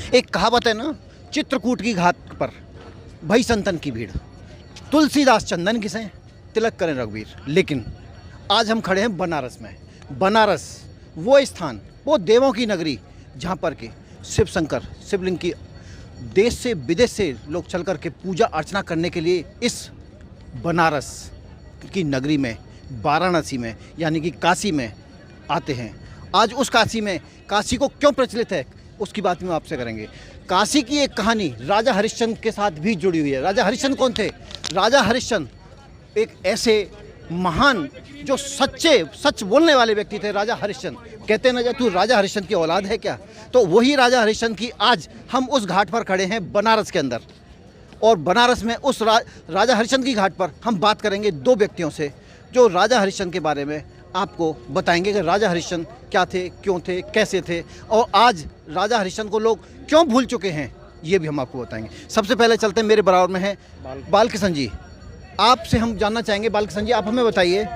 एक कहावत है ना, चित्रकूट की घाट पर भई संतन की भीड़, तुलसीदास चंदन किसे तिलक करें रघुवीर। लेकिन आज हम खड़े हैं बनारस में। बनारस वो स्थान, वो देवों की नगरी, जहाँ पर के शिव शंकर शिवलिंग की देश से विदेश से लोग चल कर के पूजा अर्चना करने के लिए इस बनारस की नगरी में, वाराणसी में यानी कि काशी में आते हैं। आज उस काशी में, काशी को क्यों प्रचलित है उसकी बात में आपसे करेंगे। काशी की एक कहानी राजा हरिश्चंद्र के साथ भी जुड़ी हुई है। राजा हरिश्चंद्र कौन थे? राजा हरिश्चंद्र एक ऐसे महान जो सच बोलने वाले व्यक्ति थे। राजा हरिश्चंद्र कहते ना, तू राजा हरिश्चंद्र की औलाद है क्या? तो वही राजा हरिश्चंद्र की आज हम उस घाट पर खड़े हैं बनारस के अंदर। और बनारस में उस राजा हरिश्चंद्र की घाट पर हम बात करेंगे दो व्यक्तियों से जो राजा हरिश्चंद्र के बारे में आपको बताएंगे कि राजा हरिश्चंद्र क्या थे, क्यों थे, कैसे थे, और आज राजा हरिश्चंद्र को लोग क्यों भूल चुके हैं, ये भी हम आपको बताएंगे। सबसे पहले चलते हैं, मेरे बराबर में है बालकिशन जी। आपसे हम जानना चाहेंगे, बालकिशन जी आप हमें बताइए,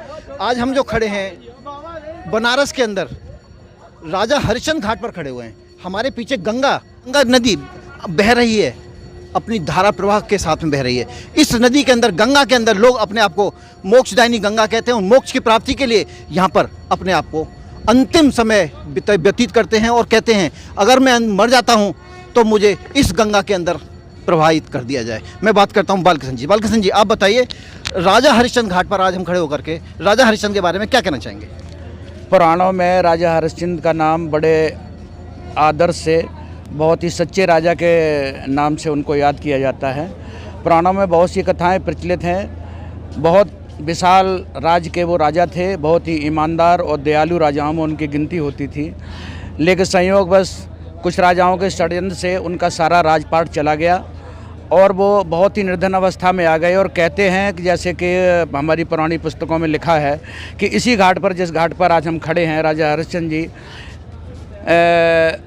आज हम जो खड़े हैं बनारस के अंदर राजा हरिश्चंद्र घाट पर खड़े हुए हैं। हमारे पीछे गंगा नदी बह रही है, अपनी धारा प्रवाह के साथ में बह रही है। इस नदी के अंदर, गंगा के अंदर, लोग अपने आप को मोक्षदायिनी गंगा कहते हैं और मोक्ष की प्राप्ति के लिए यहाँ पर अपने आप को अंतिम समय व्यतीत करते हैं और कहते हैं अगर मैं मर जाता हूँ तो मुझे इस गंगा के अंदर प्रवाहित कर दिया जाए। मैं बात करता हूँ बालकिशन जी। बालकिशन जी आप बताइए, राजा हरिश्चंद्र घाट पर आज हम खड़े होकर के राजा हरिश्चंद्र के बारे में क्या कहना चाहेंगे? पुराणों में राजा हरिश्चंद्र का नाम बड़े आदर से, बहुत ही सच्चे राजा के नाम से उनको याद किया जाता है। पुराणों में बहुत सी कथाएं प्रचलित हैं। बहुत विशाल राज्य के वो राजा थे, बहुत ही ईमानदार और दयालु राजाओं में उनकी गिनती होती थी। लेकिन संयोगवश कुछ राजाओं के षड्यंत्र से उनका सारा राजपाट चला गया और वो बहुत ही निर्धन अवस्था में आ गए। और कहते हैं कि जैसे कि हमारी पुरानी पुस्तकों में लिखा है कि इसी घाट पर, जिस घाट पर आज हम खड़े हैं, राजा हरिश्चंद्र जी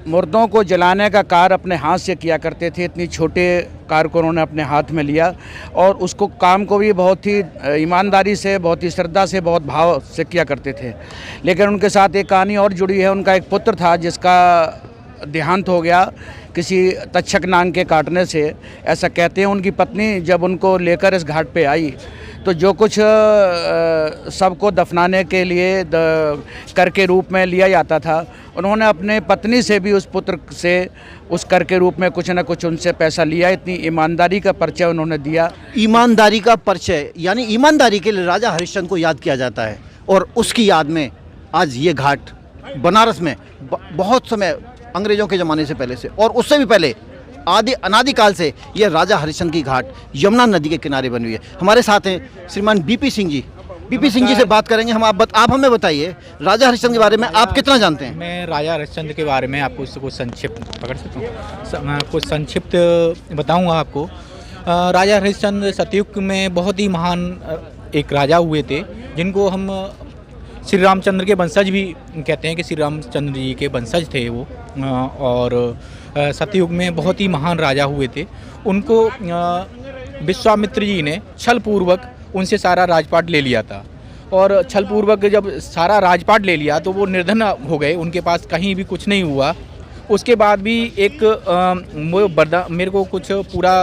मुर्दों को जलाने का कार्य अपने हाथ से किया करते थे। इतनी छोटे कार्य को उन्होंने अपने हाथ में लिया और उसको काम को भी बहुत ही ईमानदारी से, बहुत ही श्रद्धा से, बहुत भाव से किया करते थे। लेकिन उनके साथ एक कहानी और जुड़ी है। उनका एक पुत्र था जिसका देहांत हो गया किसी तक्षक नाग के काटने से, ऐसा कहते हैं। उनकी पत्नी जब उनको लेकर इस घाट पे आई तो जो कुछ सबको दफनाने के लिए कर के रूप में लिया जाता था, उन्होंने अपने पत्नी से भी उस पुत्र से उस कर के रूप में कुछ न कुछ उनसे पैसा लिया। इतनी ईमानदारी का परिचय उन्होंने दिया। ईमानदारी का परिचय, यानी ईमानदारी के लिए राजा हरिश्चंद्र को याद किया जाता है और उसकी याद में आज ये घाट बनारस में बहुत समय, अंग्रेजों के ज़माने से पहले से और उससे भी पहले अनादिकाल से ये राजा हरिश्चंद्र की घाट यमुना नदी के किनारे बनी हुई है। हमारे साथ हैं श्रीमान बीपी सिंह जी। बीपी सिंह जी से बात करेंगे हम। आप हमें बताइए राजा हरिश्चंद्र के बारे में आप कितना जानते हैं? मैं राजा हरिश्चंद्र के बारे में आपको कुछ संक्षिप्त पकड़ सकता हूँ, मैं कुछ संक्षिप्त बताऊँगा आपको। राजा हरिश्चंद्र सतयुग में बहुत ही महान एक राजा हुए थे, जिनको हम श्री रामचंद्र के वंशज भी कहते हैं कि श्री रामचंद्र जी के वंशज थे वो। और सतयुग में बहुत ही महान राजा हुए थे। उनको विश्वामित्र जी ने छलपूर्वक उनसे सारा राजपाट ले लिया था और छलपूर्वक जब सारा राजपाट ले लिया तो वो निर्धन हो गए, उनके पास कहीं भी कुछ नहीं हुआ। उसके बाद भी एक मेरे को कुछ पूरा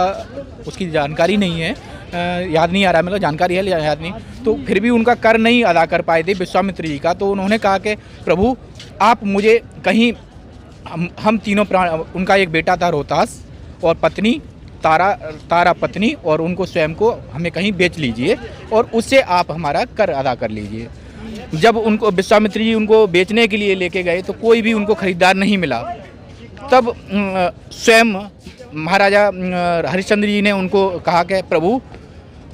उसकी जानकारी नहीं है, याद नहीं आ रहा, मतलब जानकारी है याद नहीं, तो फिर भी उनका कर नहीं अदा कर पाए थे विश्वामित्र जी का। तो उन्होंने कहा कि प्रभु आप मुझे कहीं, हम तीनों प्राण, उनका एक बेटा था रोहतास और पत्नी तारा पत्नी, और उनको स्वयं को हमें कहीं बेच लीजिए और उससे आप हमारा कर अदा कर लीजिए। जब उनको विश्वामित्र जी उनको बेचने के लिए लेके गए तो कोई भी उनको खरीदार नहीं मिला। तब स्वयं महाराजा हरिश्चंद्र जी ने उनको कहा कि प्रभु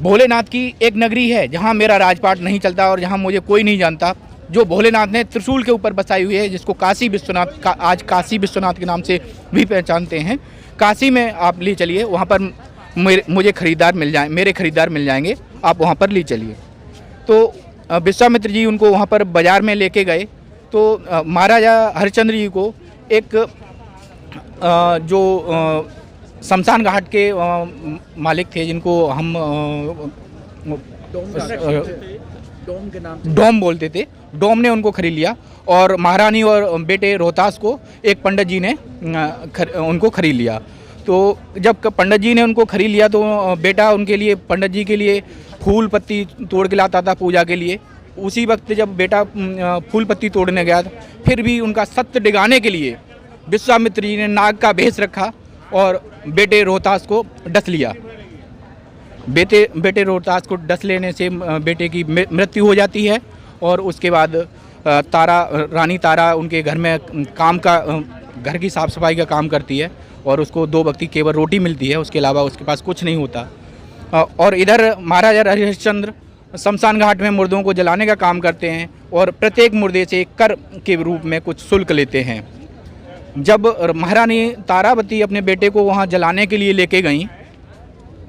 भोलेनाथ की एक नगरी है जहाँ मेरा राजपाट नहीं चलता और जहाँ मुझे कोई नहीं जानता, जो भोलेनाथ ने त्रिशूल के ऊपर बसाई हुई है, जिसको काशी विश्वनाथ का आज काशी विश्वनाथ के नाम से भी पहचानते हैं। काशी में आप ले चलिए, वहाँ पर मुझे खरीदार मिल जाए, मेरे खरीदार मिल जाएंगे, आप वहाँ पर ले चलिए। तो विश्वामित्र जी उनको वहाँ पर बाज़ार में लेके गए। तो महाराजा हरिश्चंद्र जी को एक जो शमशान घाट के मालिक थे, जिनको हम डोम बोलते थे, डोम ने उनको खरीद लिया और महारानी और बेटे रोहतास को एक पंडित जी ने उनको खरीद लिया। तो जब पंडित जी ने उनको खरीद लिया तो बेटा उनके लिए, पंडित जी के लिए फूल पत्ती तोड़ के लाता था पूजा के लिए। उसी वक्त जब बेटा फूल पत्ती तोड़ने गया फिर भी उनका सत्य डिगाने के लिए विश्वामित्र जी ने नाग का भेष रखा और बेटे रोहतास को डस लिया। बेटे रोहतास को डस लेने से बेटे की मृत्यु हो जाती है और उसके बाद रानी तारा उनके घर में घर की साफ़ सफाई का काम करती है और उसको 2 वक्त की केवल रोटी मिलती है, उसके अलावा उसके पास कुछ नहीं होता। और इधर महाराजा हरिश्चंद्र शमशान घाट में मुर्दों को जलाने का काम करते हैं और प्रत्येक मुर्दे से कर के रूप में कुछ शुल्क लेते हैं। जब महारानी तारावती अपने बेटे को वहाँ जलाने के लिए लेके गईं,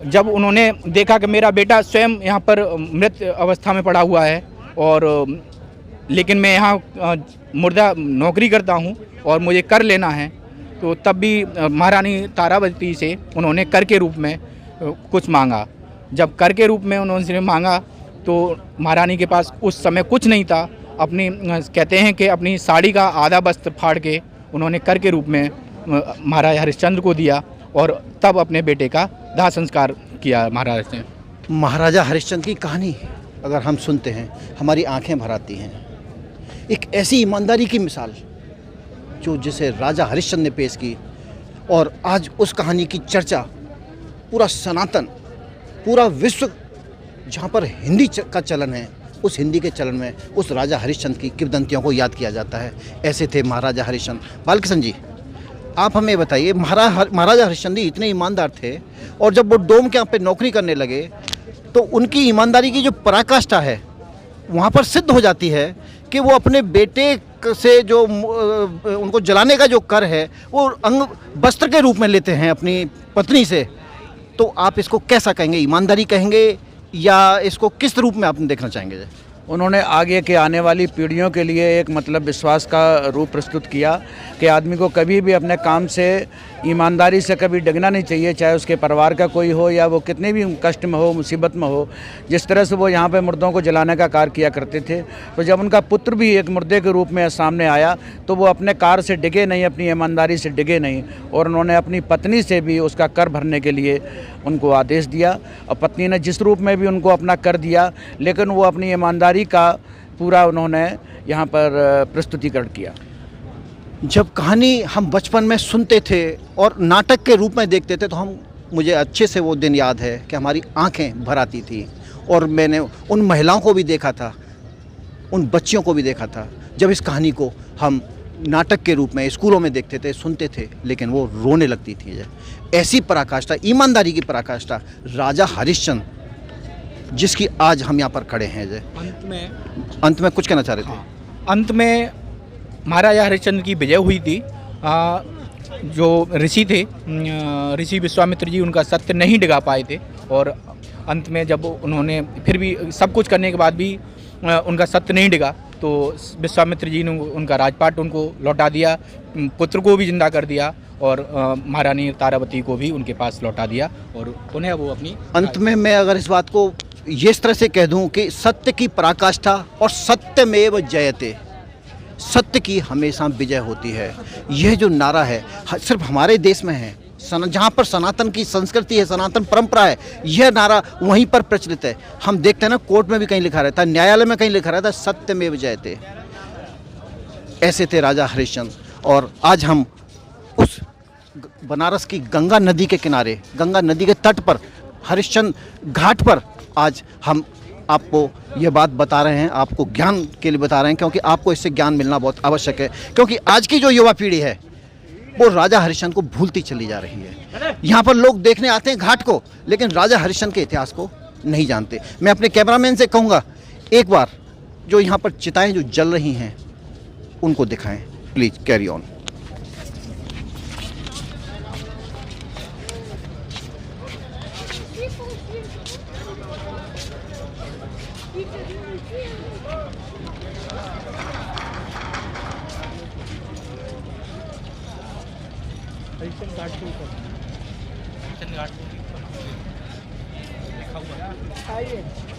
जब उन्होंने देखा कि मेरा बेटा स्वयं यहाँ पर मृत अवस्था में पड़ा हुआ है और लेकिन मैं यहाँ मुर्दा नौकरी करता हूँ और मुझे कर लेना है, तो तब भी महारानी तारावती से उन्होंने कर के रूप में कुछ मांगा। जब कर के रूप में उन्होंने मांगा तो महारानी के पास उस समय कुछ नहीं था। कहते हैं कि अपनी साड़ी का आधा वस्त्र फाड़ के उन्होंने कर के रूप में महाराजा हरिश्चंद्र को दिया और तब अपने बेटे का दाह संस्कार किया महाराज ने। महाराजा हरिश्चंद्र की कहानी अगर हम सुनते हैं हमारी आंखें भर आती हैं। एक ऐसी ईमानदारी की मिसाल जो जिसे राजा हरिश्चंद्र ने पेश की और आज उस कहानी की चर्चा पूरा सनातन, पूरा विश्व जहाँ पर हिंदी का चलन है, उस हिंदी के चलन में उस राजा हरिश्चंद्र की किंवदंतियों को याद किया जाता है। ऐसे थे महाराजा हरिश्चंद्र। बालकृष्ण जी, आप हमें बताइए, महाराजा हरिश्चंद्र इतने ईमानदार थे और जब वो डोम के यहाँ पे नौकरी करने लगे तो उनकी ईमानदारी की जो पराकाष्ठा है वहाँ पर सिद्ध हो जाती है कि वो अपने बेटे से जो उनको जलाने का जो कर है वो अंग वस्त्र के रूप में लेते हैं अपनी पत्नी से। तो आप इसको कैसा कहेंगे, ईमानदारी कहेंगे या इसको किस रूप में आप देखना चाहेंगे? उन्होंने आगे के आने वाली पीढ़ियों के लिए एक मतलब विश्वास का रूप प्रस्तुत किया कि आदमी को कभी भी अपने काम से ईमानदारी से कभी डगना नहीं चाहिए, चाहे उसके परिवार का कोई हो या वो कितने भी कष्ट में हो, मुसीबत में हो। जिस तरह से वो यहाँ पे मुर्दों को जलाने का कार्य किया करते थे, तो जब उनका पुत्र भी एक मुर्दे के रूप में सामने आया तो वो अपने कार्य से डिगे नहीं, अपनी ईमानदारी से डिगे नहीं और उन्होंने अपनी पत्नी से भी उसका कर भरने के लिए उनको आदेश दिया और पत्नी ने जिस रूप में भी उनको अपना कर दिया, लेकिन वो अपनी ईमानदारी का पूरा उन्होंने यहाँ पर प्रस्तुतिकरण किया। जब कहानी हम बचपन में सुनते थे और नाटक के रूप में देखते थे तो मुझे अच्छे से वो दिन याद है कि हमारी आंखें भर आती थी और मैंने उन महिलाओं को भी देखा था, उन बच्चियों को भी देखा था जब इस कहानी को हम नाटक के रूप में स्कूलों में देखते थे, सुनते थे, लेकिन वो रोने लगती थी। ऐसी पराकाष्ठा, ईमानदारी की पराकाष्ठा राजा हरिश्चंद्र जिसकी आज हम यहाँ पर खड़े हैं। अंत में कुछ कहना चाह रहे थे? अंत में महाराजा हरिश्चंद्र की विजय हुई थी। जो ऋषि थे, ऋषि विश्वामित्र जी, उनका सत्य नहीं डिगा पाए थे और अंत में जब उन्होंने फिर भी सब कुछ करने के बाद भी उनका सत्य नहीं डिगा तो विश्वामित्र जी ने उनका राजपाट उनको लौटा दिया, पुत्र को भी जिंदा कर दिया और महारानी तारावती को भी उनके पास लौटा दिया और उन्हें वो अपनी। अंत में मैं अगर इस बात को इस तरह से कह दूं कि सत्य की पराकाष्ठा और सत्यमेव जयते, सत्य की हमेशा विजय होती है। यह जो नारा है सिर्फ हमारे देश में है, जहाँ पर सनातन की संस्कृति है, सनातन परंपरा है, यह नारा वहीं पर प्रचलित है। हम देखते हैं ना, कोर्ट में भी कहीं लिखा रहता है, न्यायालय में कहीं लिखा रहता है, सत्यमेव जयते। ऐसे थे राजा हरिश्चंद्र। और आज हम उस बनारस की गंगा नदी के किनारे, गंगा नदी के तट पर, हरिश्चंद्र घाट पर आज हम आपको ये बात बता रहे हैं, आपको ज्ञान के लिए बता रहे हैं, क्योंकि आपको इससे ज्ञान मिलना बहुत आवश्यक है। क्योंकि आज की जो युवा पीढ़ी है वो राजा हरिश्चंद्र को भूलती चली जा रही है। यहाँ पर लोग देखने आते हैं घाट को, लेकिन राजा हरिश्चंद्र के इतिहास को नहीं जानते। मैं अपने कैमरामैन से कहूँगा एक बार जो यहाँ पर चिताएं जो जल रही हैं उनको दिखाएं। Please carry on. Harishchandra Ghat के ऊपर, हरिश्चंद्र घाट लिखा हुआ है।